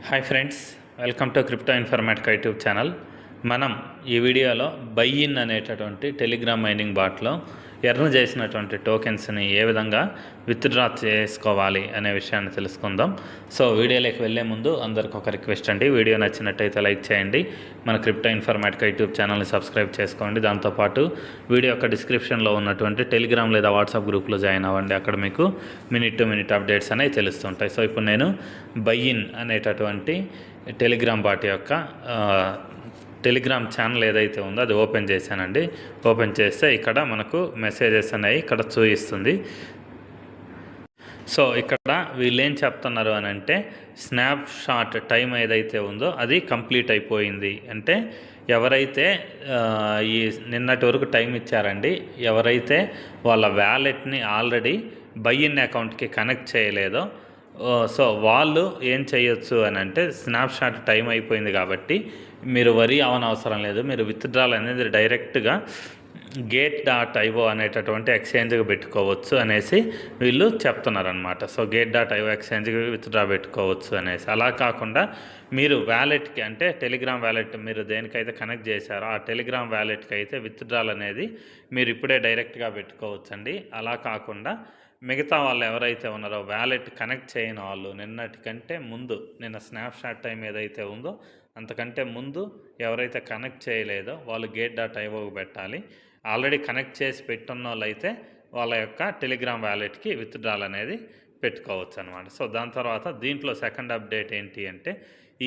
Hi friends, welcome to crypto informatic YouTube channel. మనం ఈ వీడియోలో బై ఇన్ అనేటటువంటి టెలిగ్రామ్ మైనింగ్ బాట్లో ఎర్న్ చేసినటువంటి టోకెన్స్ని ఏ విధంగా విత్డ్రా చేసుకోవాలి అనే విషయాన్ని తెలుసుకుందాం. సో వీడియోలోకి వెళ్ళే ముందు అందరికి ఒక రిక్వెస్ట్ అండి, వీడియో నచ్చినట్టయితే లైక్ చేయండి, మన క్రిప్టో ఇన్ఫర్మేటిక్ యూట్యూబ్ ఛానల్ని సబ్స్క్రైబ్ చేసుకోండి. దాంతోపాటు వీడియో యొక్క డిస్క్రిప్షన్లో ఉన్నటువంటి టెలిగ్రామ్ లేదా వాట్సాప్ గ్రూప్లో జాయిన్ అవ్వండి. అక్కడ మీకు మినిట్ టు మినిట్ అప్డేట్స్ అనేవి తెలుస్తుంటాయి. సో ఇప్పుడు నేను బై ఇన్ అనేటటువంటి టెలిగ్రామ్ బాట్ యొక్క టెలిగ్రామ్ ఛానల్ ఏదైతే ఉందో అది ఓపెన్ చేశానండి. ఓపెన్ చేస్తే ఇక్కడ మనకు మెసేజెస్ అనేవి ఇక్కడ చూపిస్తుంది. సో ఇక్కడ వీళ్ళు ఏం చెప్తున్నారు అని అంటే, స్నాప్ షాట్ టైం ఏదైతే ఉందో అది కంప్లీట్ అయిపోయింది. అంటే ఎవరైతే ఈ నిన్నటి వరకు టైం ఇచ్చారండి, ఎవరైతే వాళ్ళ వ్యాలెట్ని ఆల్రెడీ బై ఇన్ అకౌంట్కి కనెక్ట్ చేయలేదో సో వాళ్ళు ఏం చేయొచ్చు అని అంటే, స్నాప్షాట్ టైం అయిపోయింది కాబట్టి మీరు వరీ అవనవసరం లేదు, మీరు విత్డ్రాల్ అనేది డైరెక్ట్గా gate.io అనేటటువంటి ఎక్స్చేంజ్కి పెట్టుకోవచ్చు అనేసి వీళ్ళు చెప్తున్నారనమాట. సో gate.io ఎక్స్చేంజ్కి విత్డ్రా పెట్టుకోవచ్చు అనేసి. అలా కాకుండా మీరు వ్యాలెట్కి అంటే టెలిగ్రామ్ వ్యాలెట్ మీరు దేనికైతే కనెక్ట్ చేశారో ఆ టెలిగ్రామ్ వ్యాలెట్కి అయితే విత్డ్రాల్ అనేది మీరు ఇప్పుడే డైరెక్ట్గా పెట్టుకోవచ్చండి. అలా కాకుండా మిగతా వాళ్ళు ఎవరైతే ఉన్నారో వ్యాలెట్ కనెక్ట్ చేయని వాళ్ళు నిన్నటికంటే ముందు, నిన్న స్నాప్షాట్ టైం ఏదైతే ఉందో అంతకంటే ముందు ఎవరైతే కనెక్ట్ చేయలేదో వాళ్ళు gate.ioకి పెట్టాలి. ఆల్రెడీ కనెక్ట్ చేసి పెట్టున్న వాళ్ళు అయితే వాళ్ళ యొక్క టెలిగ్రామ్ వ్యాలెట్కి విత్డ్రాల్ అనేది పెట్టుకోవచ్చు అనమాట. సో దాని తర్వాత దీంట్లో సెకండ్ అప్డేట్ ఏంటి అంటే,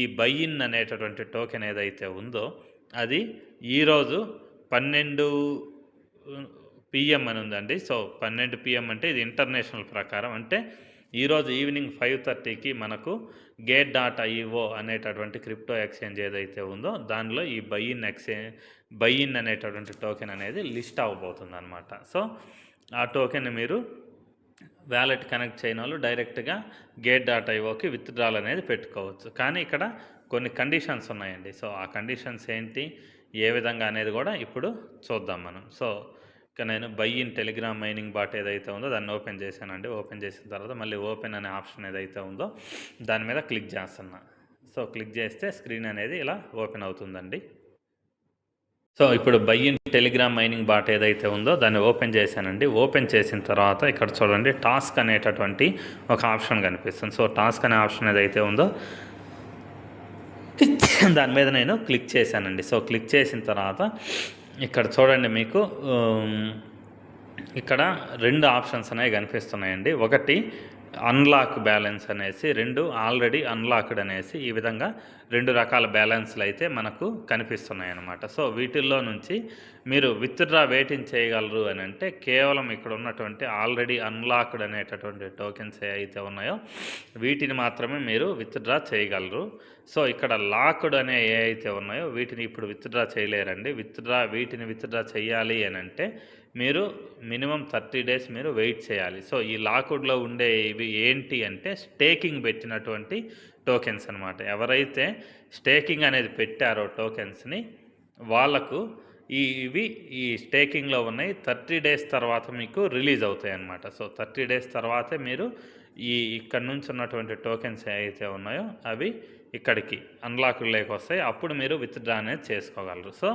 ఈ బై ఇన్ అనేటటువంటి టోకెన్ ఏదైతే ఉందో అది ఈరోజు 12 PM అని ఉందండి. సో 12 PM అంటే ఇది ఇంటర్నేషనల్ ప్రకారం, అంటే ఈరోజు ఈవినింగ్ 5:30కి మనకు gate.io అనేటటువంటి క్రిప్టో ఎక్స్చేంజ్ ఏదైతే ఉందో దానిలో ఈ బై ఇన్ అనేటటువంటి టోకెన్ అనేది లిస్ట్ అవ్వబోతుంది అనమాట. సో ఆ టోకెన్ మీరు వ్యాలెట్ కనెక్ట్ చేయని వాళ్ళు డైరెక్ట్గా gate.ioకి విత్డ్రాల్ అనేది పెట్టుకోవచ్చు. కానీ ఇక్కడ కొన్ని కండిషన్స్ ఉన్నాయండి. సో ఆ కండిషన్స్ ఏంటి, ఏ విధంగా అనేది కూడా ఇప్పుడు చూద్దాం మనం. సో ఇక నేను by in Telegram mining bot ఏదైతే ఉందో దాన్ని ఓపెన్ చేశానండి. ఓపెన్ చేసిన తర్వాత మళ్ళీ ఓపెన్ అనే ఆప్షన్ ఏదైతే ఉందో దాని మీద క్లిక్ చేస్తున్నా. సో క్లిక్ చేస్తే స్క్రీన్ అనేది ఇలా ఓపెన్ అవుతుందండి. సో ఇప్పుడు by in Telegram mining bot ఏదైతే ఉందో దాన్ని ఓపెన్ చేశానండి. ఓపెన్ చేసిన తర్వాత ఇక్కడ చూడండి టాస్క్ అనేటటువంటి ఒక ఆప్షన్ కనిపిస్తుంది. సో టాస్క్ అనే ఆప్షన్ ఏదైతే ఉందో దాని మీద నేను క్లిక్ చేశానండి. సో క్లిక్ చేసిన తర్వాత ఇక్కడ చూడండి మీకు ఇక్కడ 2 ఆప్షన్స్ అనేవి కనిపిస్తున్నాయండి. ఒకటి అన్లాక్ బ్యాలెన్స్ అనేసి, 2 ఆల్రెడీ అన్లాక్డ్ అనేసి, ఈ విధంగా 2 రకాల బ్యాలెన్స్లు అయితే మనకు కనిపిస్తున్నాయి అన్నమాట. సో వీటిల్లో నుంచి మీరు విత్డ్రా వేటిని చేయగలరు అని అంటే, కేవలం ఇక్కడ ఉన్నటువంటి ఆల్రెడీ అన్లాక్డ్ అనేటటువంటి టోకెన్స్ అయితే ఉన్నాయో వీటిని మాత్రమే మీరు విత్డ్రా చేయగలరు. సో ఇక్కడ లాక్డ్ అనే ఏ అయితే ఉన్నాయో వీటిని ఇప్పుడు విత్డ్రా చేయలేరండి. వీటిని విత్డ్రా చేయాలి అని అంటే మీరు మినిమం 30 days మీరు వెయిట్ చేయాలి. సో ఈ లాక్డ్లో ఉండే ఇవి ఏంటి అంటే స్టేకింగ్ పెట్టినటువంటి టోకెన్స్ అనమాట. ఎవరైతే స్టేకింగ్ అనేది పెట్టారో టోకెన్స్ని వాళ్లకు ఇవి ఈ స్టేకింగ్లో ఉన్నాయి. 30 days తర్వాత మీకు రిలీజ్ అవుతాయి అన్నమాట. సో 30 days తర్వాతే మీరు ఇక్కడ నుంచి ఉన్నటువంటి టోకెన్స్ ఏవైతే ఉన్నాయో అవి ఇక్కడికి అన్లాక్డ్లోకి వస్తాయి. అప్పుడు మీరు విత్డ్రా అనేది చేసుకోగలరు. సో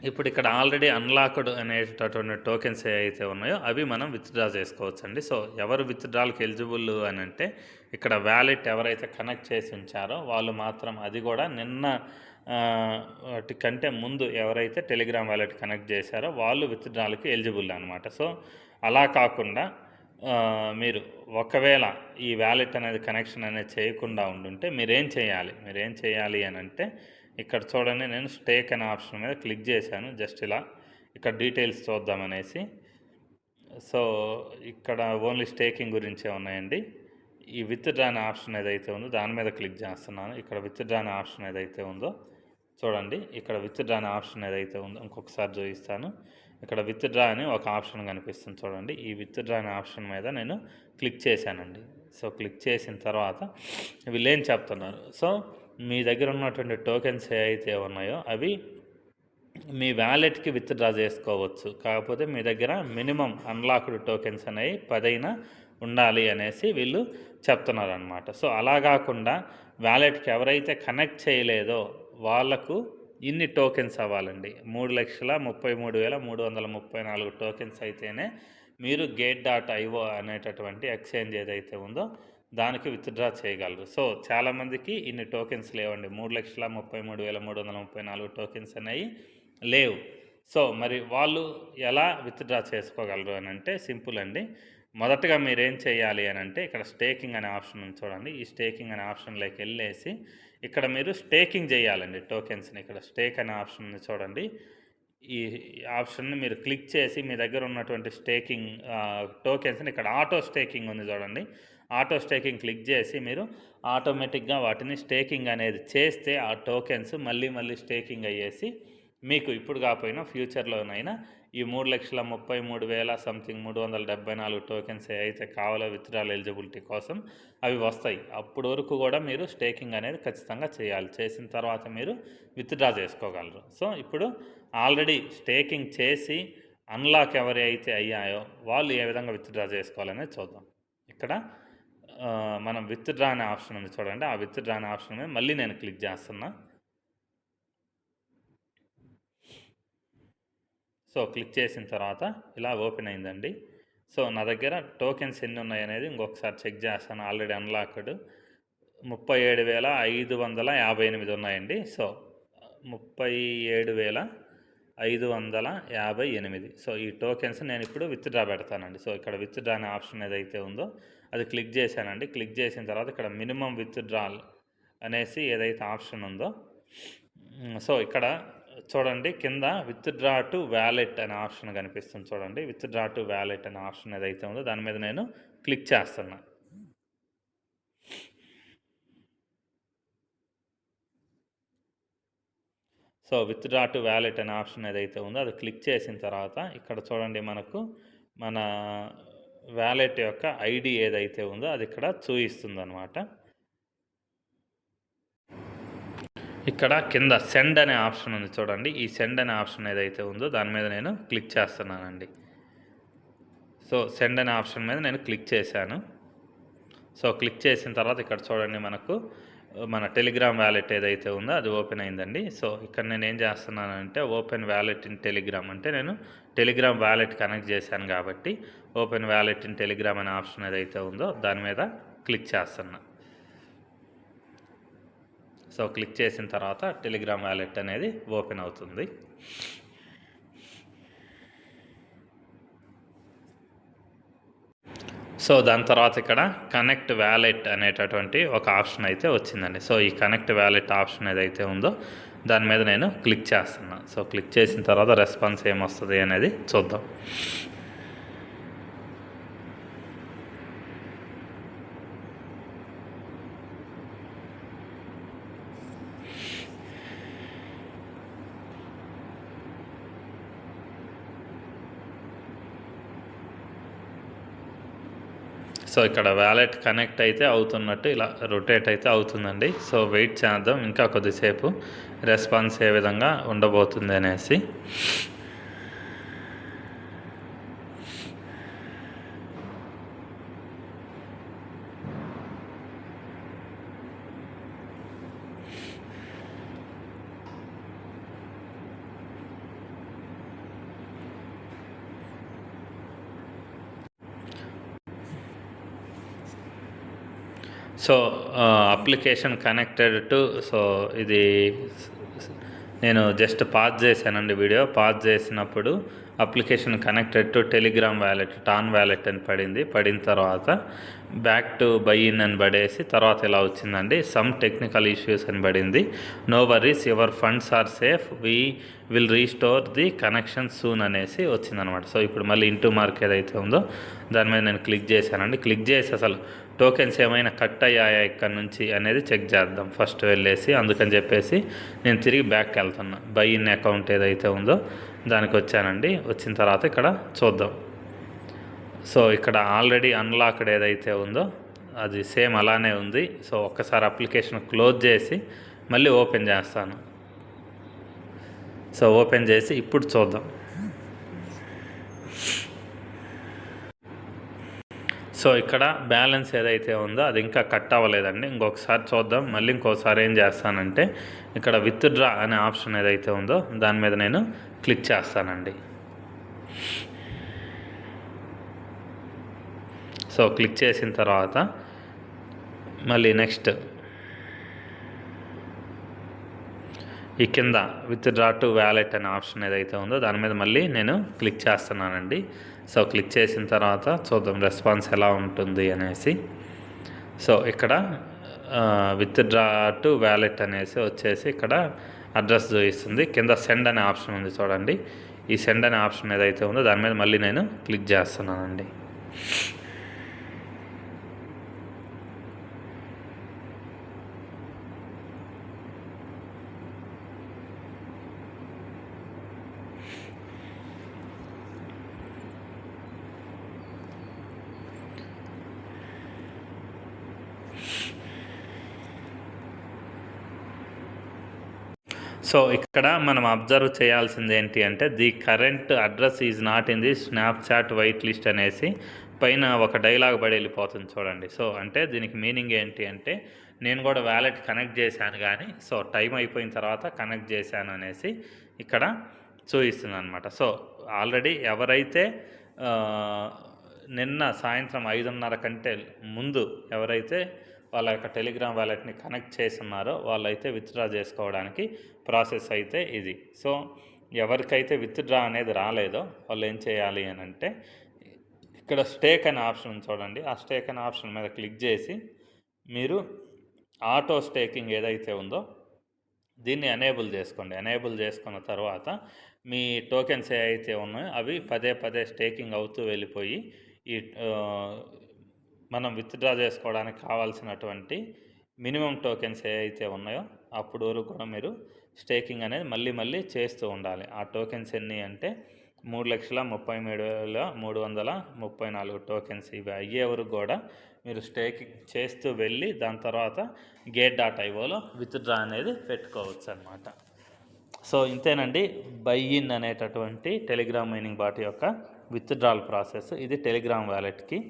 ఇప్పుడు ఇక్కడ ఆల్రెడీ అన్లాక్డ్ అనేటటువంటి టోకెన్స్ ఏవైతే ఉన్నాయో అవి మనం విత్డ్రా చేసుకోవచ్చు అండి. సో ఎవరు విత్డ్రాల్కి ఎలిజిబుల్ అని అంటే, ఇక్కడ వ్యాలెట్ ఎవరైతే కనెక్ట్ చేసి ఉంచారో వాళ్ళు మాత్రం, అది కూడా నిన్న కంటే ముందు ఎవరైతే టెలిగ్రామ్ వ్యాలెట్ కనెక్ట్ చేశారో వాళ్ళు విత్డ్రాల్కి ఎలిజిబుల్ అనమాట. సో అలా కాకుండా మీరు ఒకవేళ ఈ వ్యాలెట్ అనేది కనెక్షన్ అనేది చేయకుండా ఉండుంటే మీరేం చేయాలి అని అంటే, ఇక్కడ చూడండి నేను స్టేక్ అనే ఆప్షన్ మీద క్లిక్ చేశాను. జస్ట్ ఇలా ఇక్కడ డీటెయిల్స్ చూద్దామనేసి. సో ఇక్కడ ఓన్లీ స్టేకింగ్ గురించే ఉన్నాయండి. ఈ విత్డ్రా అనే ఆప్షన్ ఏదైతే ఉందో దాని మీద క్లిక్ చేస్తున్నాను. ఇక్కడ విత్డ్రా అనే ఆప్షన్ ఏదైతే ఉందో చూడండి, ఇక్కడ విత్డ్రా అనే ఆప్షన్ ఏదైతే ఉందో ఇంకొకసారి చూపిస్తాను. ఇక్కడ విత్డ్రా అని ఒక ఆప్షన్ కనిపిస్తుంది చూడండి. ఈ విత్డ్రా అనే ఆప్షన్ మీద నేను క్లిక్ చేశానండి. సో క్లిక్ చేసిన తర్వాత వీళ్ళు ఏం చెప్తున్నారు, సో మీ దగ్గర ఉన్నటువంటి టోకెన్స్ ఏవైతే ఉన్నాయో అవి మీ వ్యాలెట్కి విత్డ్రా చేసుకోవచ్చు. కాకపోతే మీ దగ్గర మినిమం అన్లాక్డ్ టోకెన్స్ అనేవి 10 ఉండాలి అనేసి వీళ్ళు చెప్తున్నారనమాట. సో అలా కాకుండా వ్యాలెట్కి ఎవరైతే కనెక్ట్ చేయలేదో వాళ్ళకు ఇన్ని టోకెన్స్ అవ్వాలండి. 3,33,334 టోకెన్స్ అయితేనే మీరు gate.io అనేటటువంటి ఎక్స్చేంజ్ ఏదైతే ఉందో దానికి విత్డ్రా చేయగలరు. సో చాలామందికి ఇన్ని టోకెన్స్ లేవండి. 3,33,334 టోకెన్స్ అనేవి లేవు. సో మరి వాళ్ళు ఎలా విత్డ్రా చేసుకోగలరు అని అంటే సింపుల్ అండి. మొదటగా మీరు ఏం చేయాలి అని అంటే ఇక్కడ స్టేకింగ్ అనే ఆప్షన్ ఉంది చూడండి. ఈ స్టేకింగ్ అనే ఆప్షన్లోకి వెళ్ళేసి ఇక్కడ మీరు స్టేకింగ్ చేయాలండి టోకెన్స్ని. ఇక్కడ స్టేక్ అనే ఆప్షన్ ఉంది చూడండి. ఈ ఆప్షన్ని మీరు క్లిక్ చేసి మీ దగ్గర ఉన్నటువంటి స్టేకింగ్ టోకెన్స్ని ఇక్కడ ఆటో స్టేకింగ్ ఉంది చూడండి. ఆటో స్టేకింగ్ క్లిక్ చేసి మీరు ఆటోమేటిక్గా వాటిని స్టేకింగ్ అనేది చేస్తే ఆ టోకెన్స్ మళ్ళీ స్టేకింగ్ అయ్యేసి మీకు ఇప్పుడు కాకపోయినా ఫ్యూచర్లోనైనా ఈ 3,33,000 సంథింగ్ 374 టోకెన్స్ ఏవైతే కావాలో విత్డ్రాల్ ఎలిజిబిలిటీ కోసం అవి వస్తాయి. అప్పటి వరకు కూడా మీరు స్టేకింగ్ అనేది ఖచ్చితంగా చేయాలి. చేసిన తర్వాత మీరు విత్డ్రా చేసుకోగలరు. సో ఇప్పుడు ఆల్రెడీ స్టేకింగ్ చేసి అన్లాక్ ఎవరి అయితే అయ్యాయో వాళ్ళు ఏ విధంగా విత్డ్రా చేసుకోవాలనేది చూద్దాం. ఇక్కడ మనం విత్డ్రా అనే ఆప్షన్ ఉంది చూడండి. ఆ విత్డ్రా అనే ఆప్షన్ మీద మళ్ళీ నేను క్లిక్ చేస్తున్నా. సో క్లిక్ చేసిన తర్వాత ఇలా ఓపెన్ అయిందండి. సో నా దగ్గర టోకెన్స్ ఎన్ని ఉన్నాయి అనేది ఇంకొకసారి చెక్ చేస్తాను. ఆల్రెడీ అన్లాక్డ్ 37,558 ఉన్నాయండి. సో 37,558. సో ఈ టోకెన్స్ నేను ఇప్పుడు విత్డ్రా పెడతానండి. సో ఇక్కడ విత్డ్రా అనే ఆప్షన్ ఏదైతే ఉందో అది క్లిక్ చేశానండి. క్లిక్ చేసిన తర్వాత ఇక్కడ మినిమం విత్డ్రాల్ అనేసి ఏదైతే ఆప్షన్ ఉందో సో ఇక్కడ చూడండి కింద విత్డ్రా టు వ్యాలెట్ అనే ఆప్షన్ కనిపిస్తుంది చూడండి. విత్డ్రా టు వ్యాలెట్ అనే ఆప్షన్ ఏదైతే ఉందో దాని మీద నేను క్లిక్ చేస్తున్నా. సో విత్డ్రా టు వ్యాలెట్ అనే ఆప్షన్ ఏదైతే ఉందో అది క్లిక్ చేసిన తర్వాత ఇక్కడ చూడండి మనకు మన వ్యాలెట్ యొక్క ఐడి ఏదైతే ఉందో అది ఇక్కడ చూపిస్తుంది అనమాట. ఇక్కడ కింద సెండ్ అనే ఆప్షన్ ఉంది చూడండి. ఈ సెండ్ అనే ఆప్షన్ ఏదైతే ఉందో దాని మీద నేను క్లిక్ చేస్తున్నానండి. సో సెండ్ అనే ఆప్షన్ మీద నేను క్లిక్ చేశాను. సో క్లిక్ చేసిన తర్వాత ఇక్కడ చూడండి మనకు మన టెలిగ్రామ్ వ్యాలెట్ ఏదైతే ఉందో అది ఓపెన్ అయిందండి. సో ఇక్కడ నేను ఏం చేస్తున్నానంటే ఓపెన్ వ్యాలెట్ ఇన్ టెలిగ్రామ్ అంటే నేను టెలిగ్రామ్ వ్యాలెట్ కనెక్ట్ చేశాను కాబట్టి ఓపెన్ వ్యాలెట్ ఇన్ టెలిగ్రామ్ అనే ఆప్షన్ ఏదైతే ఉందో దాని మీద క్లిక్ చేస్తున్నా. సో క్లిక్ చేసిన తర్వాత టెలిగ్రామ్ వ్యాలెట్ అనేది ఓపెన్ అవుతుంది. సో దాని తర్వాత ఇక్కడ కనెక్ట్ వ్యాలెట్ అనేటటువంటి ఒక ఆప్షన్ అయితే వచ్చిందండి. సో ఈ కనెక్ట్ వ్యాలెట్ ఆప్షన్ ఏదైతే ఉందో దాని మీద నేను క్లిక్ చేస్తున్నా. సో క్లిక్ చేసిన తర్వాత రెస్పాన్స్ ఏమొస్తుంది అనేది చూద్దాం. సో ఇక్కడ వ్యాలెట్ కనెక్ట్ అయితే అవుతున్నట్టు ఇలా రొటేట్ అయితే అవుతుందండి. సో వెయిట్ చేద్దాం ఇంకా కొద్దిసేపు రెస్పాన్స్ ఏ విధంగా ఉండబోతుంది అనేసి. So application connected to so ఇది నేను జస్ట్ పాజ్ చేశానండి వీడియో. పాజ్ చేసినప్పుడు application connected to Telegram wallet TON wallet అని పడిన తర్వాత బ్యాక్ టు బై ఇన్ అని పడేసి తర్వాత ఇలా వచ్చిందండి. సమ్ టెక్నికల్ ఇష్యూస్ అని పడింది. No worries your funds are safe we will restore the connection soon అనేసి వచ్చిందనమాట. సో ఇప్పుడు మళ్ళీ ఇంటూ మార్క్ ఏదైతే ఉందో దాని మీద నేను క్లిక్ చేశానండి. క్లిక్ చేసి అసలు టోకెన్స్ ఏమైనా కట్ అయ్యాయా ఇక్కడ నుంచి అనేది చెక్ చేద్దాం ఫస్ట్ వెళ్ళేసి. అందుకని చెప్పేసి నేను తిరిగి బ్యాక్కి వెళ్తున్నా. బై ఇన్ అకౌంట్ ఏదైతే ఉందో దానికి వచ్చానండి. వచ్చిన తర్వాత ఇక్కడ చూద్దాం. సో ఇక్కడ ఆల్రెడీ అన్లాక్డ్ ఏదైతే ఉందో అది సేమ్ అలానే ఉంది. సో ఒక్కసారి అప్లికేషన్ క్లోజ్ చేసి మళ్ళీ ఓపెన్ చేస్తాను. సో ఓపెన్ చేసి ఇప్పుడు చూద్దాం. సో ఇక్కడ బ్యాలెన్స్ ఏదైతే ఉందో అది ఇంకా కట్ అవ్వలేదండి. ఇంకొకసారి చూద్దాం. మళ్ళీ ఇంకోసారి ఏం చేస్తానంటే ఇక్కడ విత్డ్రా అనే ఆప్షన్ ఏదైతే ఉందో దాని మీద నేను క్లిక్ చేస్తానండి. సో క్లిక్ చేసిన తర్వాత మళ్ళీ నెక్స్ట్ ఈ కింద విత్డ్రా టు వ్యాలెట్ అనే ఆప్షన్ ఏదైతే ఉందో దాని మీద మళ్ళీ నేను క్లిక్ చేస్తున్నానండి. సో క్లిక్ చేసిన తర్వాత చూద్దాం రెస్పాన్స్ ఎలా ఉంటుంది అనేసి. సో ఇక్కడ విత్డ్రా టు వ్యాలెట్ అనేసి వచ్చేసి ఇక్కడ అడ్రస్ చూపిస్తుంది. కింద సెండ్ అనే ఆప్షన్ ఉంది చూడండి. ఈ సెండ్ అనే ఆప్షన్ ఏదైతే ఉందో దాని మీద మళ్ళీ నేను క్లిక్ చేస్తున్నానండి. సో ఇక్కడ మనం అబ్జర్వ్ చేయాల్సింది ఏంటి అంటే the current address is not in the Snapchat white list అనేసి పైన ఒక డైలాగ్ పడి వెళ్ళిపోతుంది చూడండి. సో అంటే దీనికి మీనింగ్ ఏంటి అంటే నేను కూడా వ్యాలెట్ కనెక్ట్ చేశాను కానీ సో టైం అయిపోయిన తర్వాత కనెక్ట్ చేశాను అనేసి ఇక్కడ చూపిస్తుంది అనమాట. సో ఆల్రెడీ ఎవరైతే నిన్న సాయంత్రం 5:30 కంటే ముందు ఎవరైతే వాళ్ళ యొక్క టెలిగ్రామ్ వ్యాలెట్ని కనెక్ట్ చేస్తున్నారో వాళ్ళైతే విత్డ్రా చేసుకోవడానికి ప్రాసెస్ అయితే ఇది. సో ఎవరికైతే విత్డ్రా అనేది రాలేదో వాళ్ళు ఏం చేయాలి అని అంటే ఇక్కడ స్టేక్ అనే ఆప్షన్ చూడండి. ఆ స్టేక్ అనే ఆప్షన్ మీద క్లిక్ చేసి మీరు ఆటో స్టేకింగ్ ఏదైతే ఉందో దీన్ని ఎనేబుల్ చేసుకోండి. ఎనేబుల్ చేసుకున్న తర్వాత మీ టోకెన్స్ ఏవైతే ఉన్నాయో అవి పదే పదే స్టేకింగ్ అవుతూ వెళ్ళిపోయి ఈ మనం విత్డ్రా చేసుకోవడానికి కావాల్సినటువంటి మినిమం టోకెన్స్ ఏవైతే ఉన్నాయో అప్పుడు వరకు కూడా మీరు స్టేకింగ్ అనేది మళ్ళీ చేస్తూ ఉండాలి. ఆ టోకెన్స్ ఎన్ని అంటే 3,33,334 టోకెన్స్. ఇవి అయ్యే వరకు కూడా మీరు స్టేకింగ్ చేస్తూ వెళ్ళి దాని తర్వాత gate.ioలో విత్డ్రా అనేది పెట్టుకోవచ్చు అన్నమాట. సో ఇంతేనండి బై ఇన్ అనేటటువంటి టెలిగ్రామ్ మైనింగ్ బాట్ యొక్క విత్డ్రాల్ ప్రాసెస్. ఇది టెలిగ్రామ్ వ్యాలెట్కి.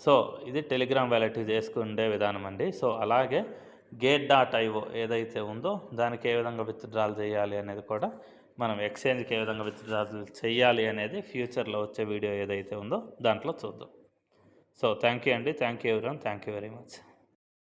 సో ఇది టెలిగ్రామ్ వ్యాలెట్ చేసుకుండే విధానం అండి. సో అలాగే gate.io ఏదైతే ఉందో దానికి ఏ విధంగా విత్డ్రాల్ చేయాలి అనేది కూడా మనం ఎక్స్చేంజ్కి ఏ విధంగా విత్డ్రాల్ చేయాలి అనేది ఫ్యూచర్లో వచ్చే వీడియో ఏదైతే ఉందో దాంట్లో చూద్దాం. సో థ్యాంక్ యూ అండి. Thank you everyone. Thank you very much.